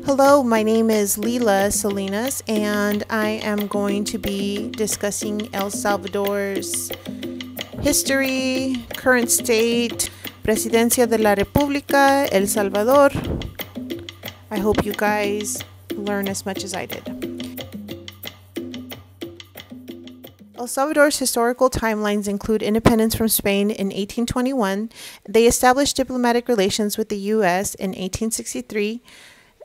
Hello, my name is Lila Salinas, and I am going to be discussing El Salvador's history, current state, Presidencia de la República, El Salvador. I hope you guys learn as much as I did. El Salvador's historical timelines include independence from Spain in 1821. They established diplomatic relations with the U.S. in 1863.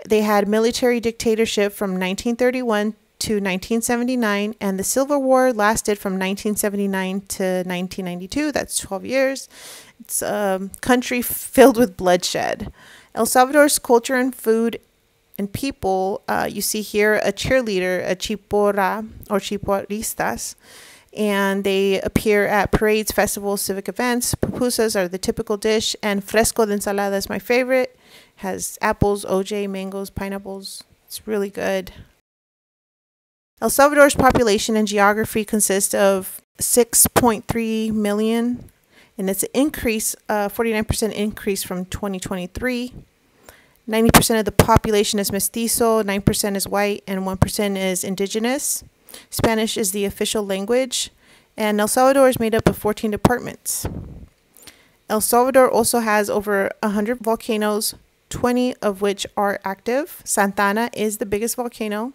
They had military dictatorship from 1931 to 1979, and the Civil War lasted from 1979 to 1992. That's 12 years. It's a country filled with bloodshed. El Salvador's culture and food and people, you see here a cheerleader, a chipora or chiporistas, and they appear at parades, festivals, civic events. Pupusas are the typical dish, and fresco de ensalada is my favorite. Has apples, OJ, mangoes, pineapples. It's really good. El Salvador's population and geography consist of 6.3 million, and it's an increase, 49% increase from 2023. 90% of the population is mestizo, 9% is white, and 1% is indigenous. Spanish is the official language, and El Salvador is made up of 14 departments. El Salvador also has over 100 volcanoes, 20 of which are active. Santa Ana is the biggest volcano.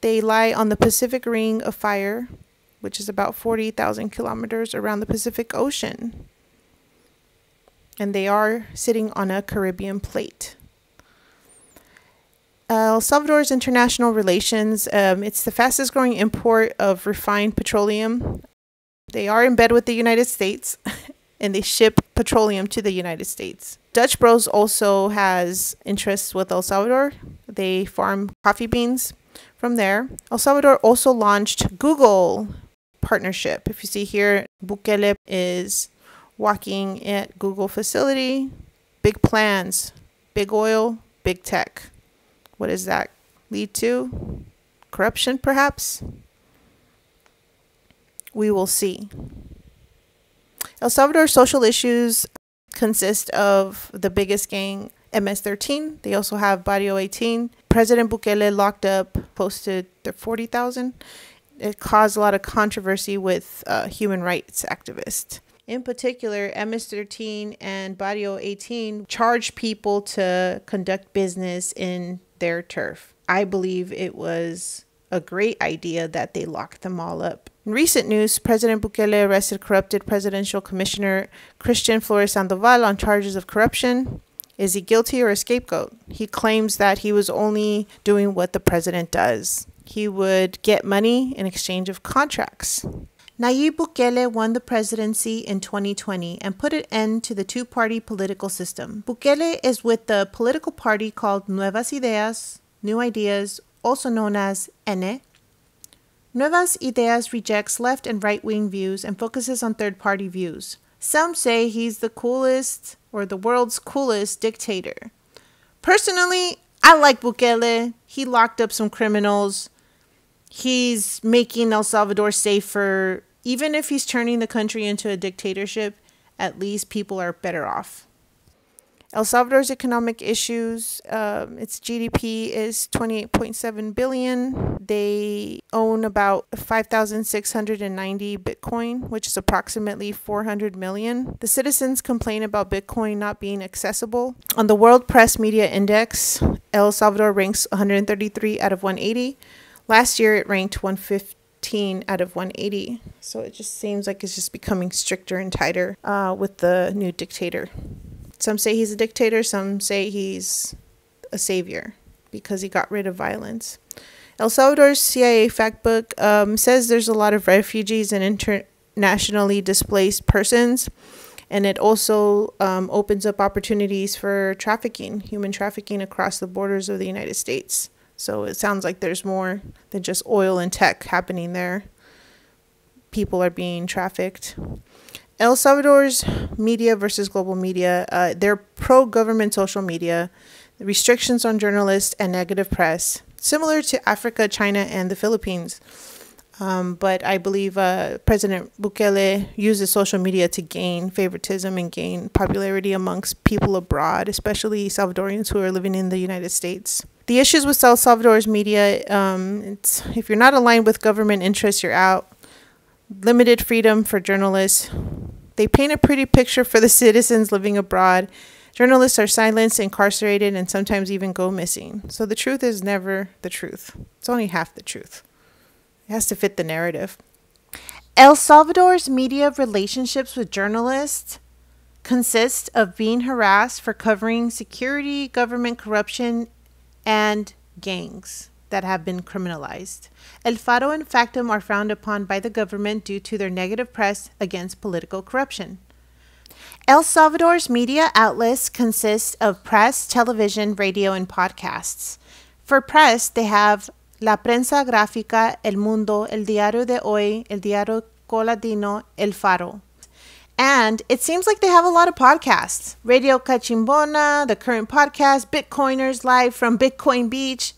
They lie on the Pacific Ring of Fire, which is about 40,000 kilometers around the Pacific Ocean. And they are sitting on a Caribbean plate. El Salvador's international relations, it's the fastest growing import of refined petroleum. They are in bed with the United States and they ship petroleum to the United States. Dutch Bros also has interests with El Salvador. They farm coffee beans from there. El Salvador also launched Google partnership. If you see here, Bukele is walking at Google facility. Big plans, big oil, big tech. What does that lead to? Corruption, perhaps? We will see. El Salvador's social issues consist of the biggest gang, MS-13. They also have Barrio 18. President Bukele locked up close to 40,000. It caused a lot of controversy with human rights activists. In particular, MS-13 and Barrio 18 charged people to conduct business in their turf. I believe it was a great idea that they locked them all up. In recent news, President Bukele arrested corrupted presidential commissioner Christian Flores Sandoval on charges of corruption. Is he guilty or a scapegoat? He claims that he was only doing what the president does. He would get money in exchange of contracts. Nayib Bukele won the presidency in 2020 and put an end to the two-party political system. Bukele is with the political party called Nuevas Ideas, New Ideas, also known as N. Nuevas Ideas rejects left and right-wing views and focuses on third-party views. Some say he's the coolest or the world's coolest dictator. Personally, I like Bukele. He locked up some criminals. He's making El Salvador safer. Even if he's turning the country into a dictatorship, at least people are better off. El Salvador's economic issues, its GDP is 28.7 billion. They own about 5,690 Bitcoin, which is approximately 400 million. The citizens complain about Bitcoin not being accessible. On the World Press Media Index, El Salvador ranks 133 out of 180. Last year, it ranked 115 out of 180. So it just seems like it's just becoming stricter and tighter with the new dictator. Some say he's a dictator, some say he's a savior because he got rid of violence. El Salvador's CIA fact book says there's a lot of refugees and internationally displaced persons, and it also opens up opportunities for trafficking, human trafficking across the borders of the United States. So it sounds like there's more than just oil and tech happening there. People are being trafficked. El Salvador's media versus global media, they're pro-government social media, restrictions on journalists and negative press, similar to Africa, China, and the Philippines. But I believe President Bukele uses social media to gain favoritism and gain popularity amongst people abroad, especially Salvadorians who are living in the United States. The issues with El Salvador's media, if you're not aligned with government interests, you're out. Limited freedom for journalists. They paint a pretty picture for the citizens living abroad. Journalists are silenced, incarcerated, and sometimes even go missing. So the truth is never the truth. It's only half the truth. It has to fit the narrative. El Salvador's media relationships with journalists consist of being harassed for covering security, government corruption, and gangs that have been criminalized. El Faro and Factum are frowned upon by the government due to their negative press against political corruption. El Salvador's media outlets consist of press, television, radio, and podcasts. For press, they have La Prensa Gráfica, El Mundo, El Diario de Hoy, El Diario Coladino, El Faro. And it seems like they have a lot of podcasts. Radio Cachimbona, The Current Podcast, Bitcoiners Live from Bitcoin Beach,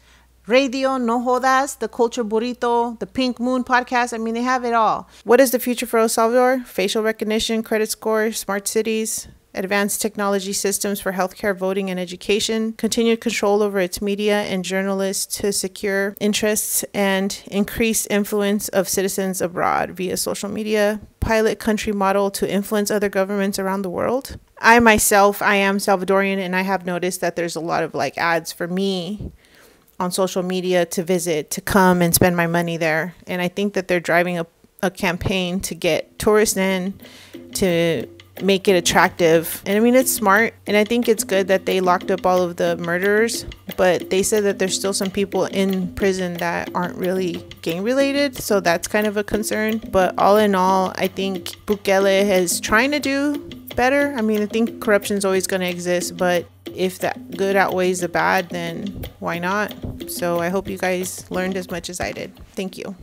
Radio No Jodas, The Culture Burrito, The Pink Moon Podcast. I mean, they have it all. What is the future for El Salvador? Facial recognition, credit score, smart cities, advanced technology systems for healthcare, voting, and education, continued control over its media and journalists to secure interests, and increased influence of citizens abroad via social media, pilot country model to influence other governments around the world. I am Salvadorian, and I have noticed that there's a lot of ads for me on social media to visit, to come and spend my money there. And I think that they're driving a campaign to get tourists in, to make it attractive. And I mean, it's smart, and I think it's good that they locked up all of the murderers, but they said that there's still some people in prison that aren't really gang related, so that's kind of a concern. But all in all, I think Bukele is trying to do better. I mean, I think corruption is always going to exist, but if the good outweighs the bad, then why not? So I hope you guys learned as much as I did. Thank you.